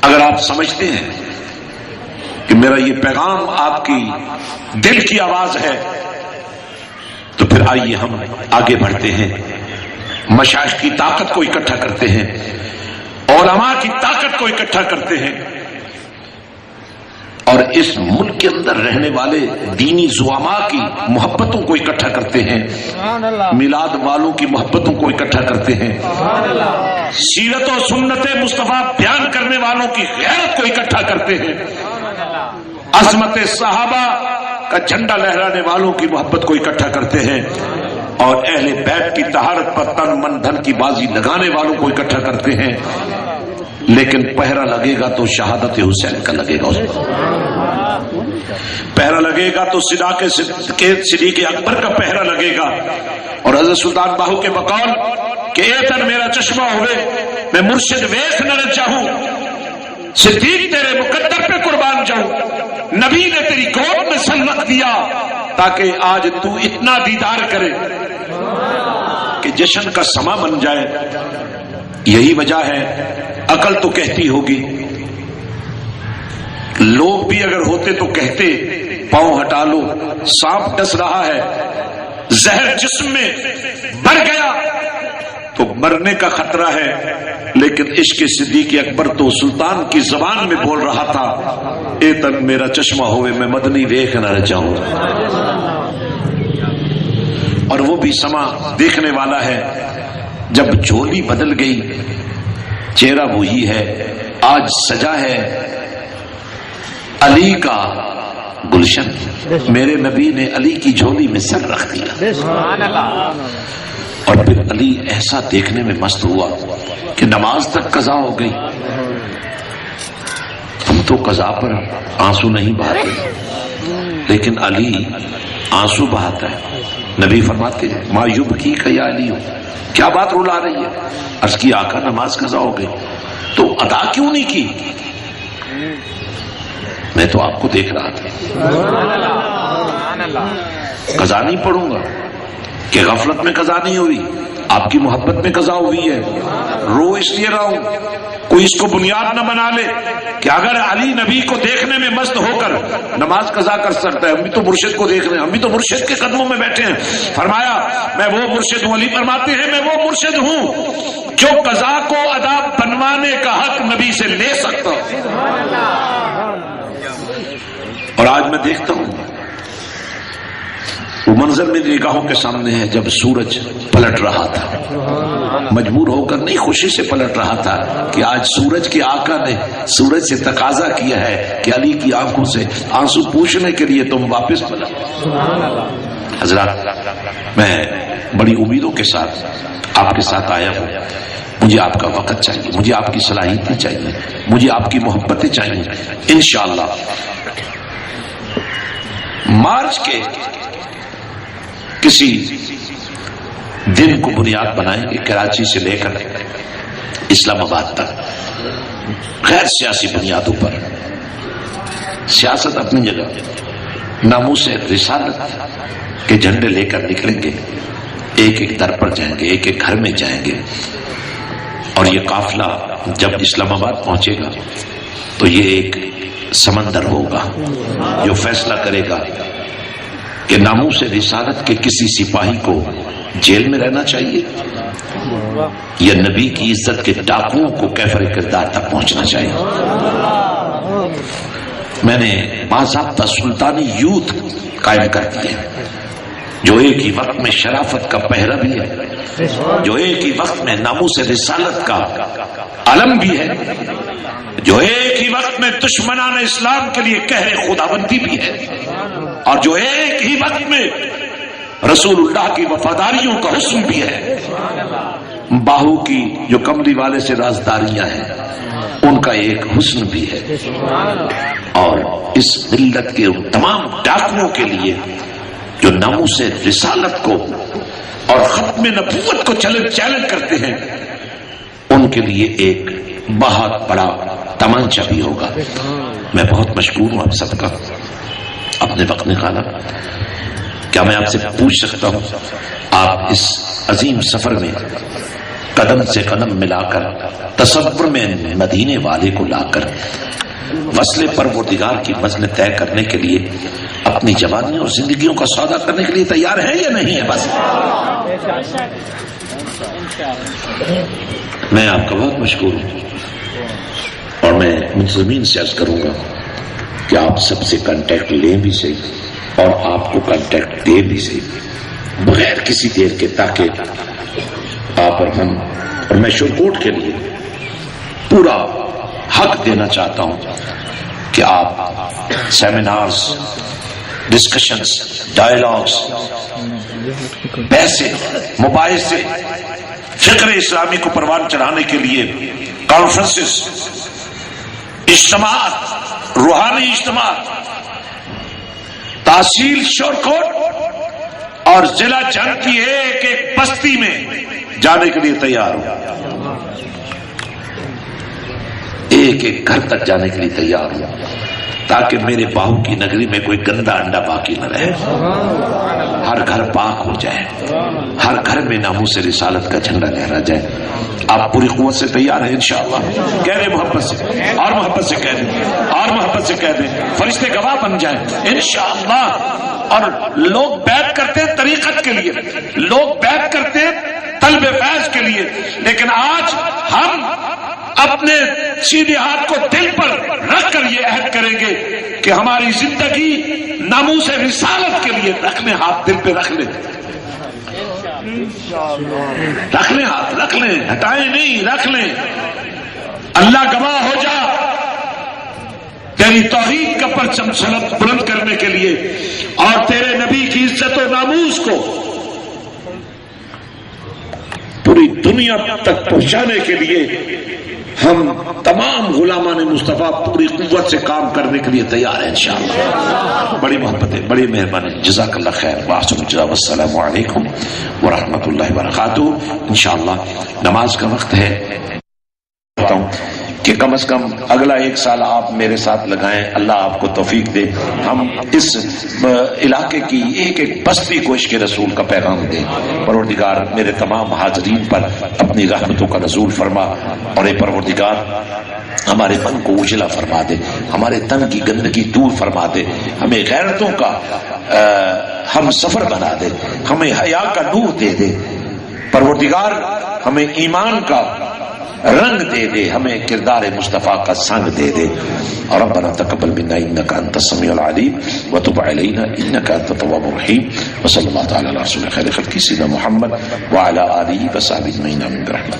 اگر آپ سمجھتے ہیں کہ میرا یہ پیغام آپ کی دل کی آواز ہے تو پھر آئیے ہم آگے بڑھتے ہیں، مشائخ کی طاقت کو اکٹھا کرتے ہیں، علماء کی طاقت کو اکٹھا کرتے ہیں، اور اس ملک کے اندر رہنے والے دینی زعماء کی محبتوں کو اکٹھا کرتے ہیں، میلاد والوں کی محبتوں کو اکٹھا کرتے ہیں، سیرت و سنت مصطفیٰ بیان کرنے والوں کی غیرت کو اکٹھا کرتے ہیں، عظمت صحابہ کا جھنڈا لہرانے والوں کی محبت کو اکٹھا کرتے ہیں اور اہل بیت کی طہارت پر تن من دھن کی بازی لگانے والوں کو اکٹھا کرتے ہیں، لیکن پہرا لگے گا تو شہادت حسین کا لگے گا، پہرا لگے گا تو صدیق اکبر کا پہرا لگے گا۔ اور حضرت سلطان باہو کے بقول کہ اے تن میرا چشمہ ہوئے میں مرشد ویس نہ چاہوں، صدیق تیرے مقدر پہ قربان جاؤں، نبی نے تیری گود میں سر رکھ دیا تاکہ آج تو اتنا دیدار کرے کہ جشن کا سما بن جائے۔ یہی وجہ ہے، عقل تو کہتی ہوگی، لوگ بھی اگر ہوتے تو کہتے پاؤں ہٹا لو، سانپ ڈس رہا ہے، زہر جسم میں بڑھ گیا تو مرنے کا خطرہ ہے، لیکن عشق صدیق اکبر تو سلطان کی زبان میں بول رہا تھا، اے تن میرا چشمہ ہوئے میں مدنی ویکھ نہ جاؤں۔ اور وہ بھی سما دیکھنے والا ہے، جب جھولی بدل گئی چہرہ وہی ہے، آج سجا ہے علی کا گلشن، میرے نبی نے علی کی جھولی میں سر رکھ دیا، اور پھر علی ایسا دیکھنے میں مست ہوا کہ نماز تک قضا ہو گئی۔ ہم تو قضا پر آنسو نہیں بہاتے، لیکن علی آنسو بہاتا ہے۔ نبی فرماتے ہیں ما یبکی کا یا علی، کیا بات رلا رہی ہے؟ عرض کی آقا نماز قضا ہو گئی تو ادا کیوں نہیں کی؟ میں تو آپ کو دیکھ رہا تھا، قضا نہیں پڑھوں گا کہ غفلت میں قضا نہیں ہوئی، آپ کی محبت میں قضا ہوئی ہے، رو اس لیے رہا ہوں۔ کوئی اس کو بنیاد نہ بنا لے کہ اگر علی نبی کو دیکھنے میں مست ہو کر نماز قضا کر سکتا ہے، ہم بھی تو مرشد کو دیکھ رہے ہیں، ہم بھی تو مرشد کے قدموں میں بیٹھے ہیں۔ فرمایا میں وہ مرشد ہوں، علی فرماتے ہیں میں وہ مرشد ہوں جو قضا کو ادا بنوانے کا حق نبی سے لے سکتا ہوں۔ اور آج میں دیکھتا ہوں وہ منظر میری نگاہوں کے سامنے ہے، جب سورج پلٹ رہا تھا، مجبور ہو کر نہیں، خوشی سے پلٹ رہا تھا کہ آج سورج کے آقا نے سورج سے تقاضا کیا ہے کہ علی کی آنکھوں سے آنسو پوچھنے کے لیے تم واپس پلٹ۔ حضرات، میں بڑی امیدوں کے ساتھ آپ کے ساتھ آیا ہوں، مجھے آپ کا وقت چاہیے، مجھے آپ کی صلاحیتیں چاہیے، مجھے آپ کی محبتیں چاہیے۔ انشاءاللہ مارچ کے کسی دن کو بنیاد بنائیں گے، کراچی سے لے کر اسلام آباد تک، غیر سیاسی بنیادوں پر۔ سیاست اپنی جگہ، ناموس رسالت کے جھنڈے لے کر نکلیں گے، ایک ایک در پر جائیں گے، ایک ایک گھر میں جائیں گے، اور یہ قافلہ جب اسلام آباد پہنچے گا تو یہ ایک سمندر ہوگا جو فیصلہ کرے گا کہ ناموس رسالت کے کسی سپاہی کو جیل میں رہنا چاہیے یا نبی کی عزت کے ڈاکوؤں کو کیفر کردار تک پہنچنا چاہیے۔ میں نے باضابطہ سلطانی یوتھ قائم کر دیے جو ایک ہی وقت میں شرافت کا پہرا بھی ہے، جو ایک ہی وقت میں ناموس رسالت کا علم بھی ہے، جو ایک ہی وقت میں دشمنان اسلام کے لیے قہر خداوندی بھی ہے، اور جو ایک ہی وقت میں رسول اللہ کی وفاداریوں کا حسن بھی ہے۔ باہو کی جو کملی والے سے رازداریاں ہیں ان کا ایک حسن بھی ہے، اور اس ملت کے تمام ڈاکوؤں کے لیے جو ناموس رسالت کو اور ختم نبوت کو چیلنج کرتے ہیں ان کے لیے ایک بہت بڑا تمانچہ بھی ہوگا۔ میں بہت مشکور ہوں آپ سب کا، اپنے وقت نکالا۔ کیا میں آپ سے پوچھ سکتا ہوں، آپ اس عظیم سفر میں قدم سے قدم ملا کر، تصور میں مدینے والے کو لا کر، وصل پروردگار کی منزل طے کرنے کے لیے اپنی جوانی اور زندگیوں کا سودا کرنے کے لیے تیار ہے یا نہیں ہے؟ بس میں آپ کا بہت مشکور ہوں، اور میں منتظمین سے عرض کروں گا کہ آپ سب سے کانٹیکٹ لیں بھی صحیح اور آپ کو کانٹیکٹ دے بھی صحیح، بغیر کسی دیر کے، تاکہ آپ اور ہم اور میں شورکوٹ کے لیے پورا حق دینا چاہتا ہوں کہ آپ سیمینارز ڈسکشنز، ڈائلاگز، پیسے، مباحثے، فکر اسلامی کو پروان چڑھانے کے لیے کانفرنسز، اجتماعات، روحانی اجتماعات، تحصیل شورکوٹ اور ضلع جنگ کی ایک ایک بستی میں جانے کے لیے تیار ہوں، ایک ایک گھر تک جانے کے لیے تیار ہوں، تاکہ میرے باہو کی نگری میں کوئی گندا انڈا باقی نہ رہے، ہر گھر پاک ہو جائے، ہر گھر میں ناموس رسالت کا جھنڈا لہرا جائے۔ آپ پوری قوت سے تیار ہیں انشاءاللہ؟ کہہ رہے محبت سے، اور محبت سے کہہ دیں، اور محبت سے کہہ دیں، فرشتے گواہ بن جائیں انشاءاللہ۔ اور لوگ بیعت کرتے ہیں طریقت کے لیے، لوگ بیعت کرتے ہیں طلب فیض کے لیے، لیکن آج ہم اپنے سیدھے ہاتھ کو دل پر رکھ کر یہ عہد کریں گے کہ ہماری زندگی ناموس رسالت کے لیے، رکھ لیں ہاتھ دل پہ، رکھ لیں، رکھ لیں ہاتھ، رکھ لیں، ہٹائیں نہیں، رکھ لیں۔ اللہ گواہ ہو جا تیری توحید کا پرچم بلند کرنے کے لیے اور تیرے نبی کی عزت و ناموس کو پوری دنیا تک پہنچانے کے لیے ہم تمام غلامان مصطفیٰ پوری قوت سے کام کرنے کے لیے تیار ہیں انشاءاللہ۔ بڑی محبت ہے، بڑی مہربانی، جزاک اللہ خیر، والسلام علیکم ورحمۃ اللہ وبرکاتہ۔ انشاءاللہ نماز کا وقت ہے کہ کم از کم اگلا 1 سال آپ میرے ساتھ لگائیں، اللہ آپ کو توفیق دے، ہم اس علاقے کی ایک ایک بستی کو عشق رسول کا پیغام دیں۔ پروردگار میرے تمام حاضرین پر اپنی رحمتوں کا نزول فرما، اور اے پروردگار ہمارے من کو اجلا فرما دے، ہمارے تن کی گندگی دور فرما دے، ہمیں غیرتوں کا ہم سفر بنا دے، ہمیں حیا کا نور دے دے، پروردگار ہمیں ایمان کا رنگ دے دے، ہمیں کردار مصطفیٰ کا سنگ دے دے۔ اور ربنا تقبل منا انك انت السميع العليم وتب علينا انك انت التواب الرحيم، وصلى الله تعالى على رسول خير خلق سيدنا محمد وعلى اله وصحبه اجمعين، آمين برحمتك۔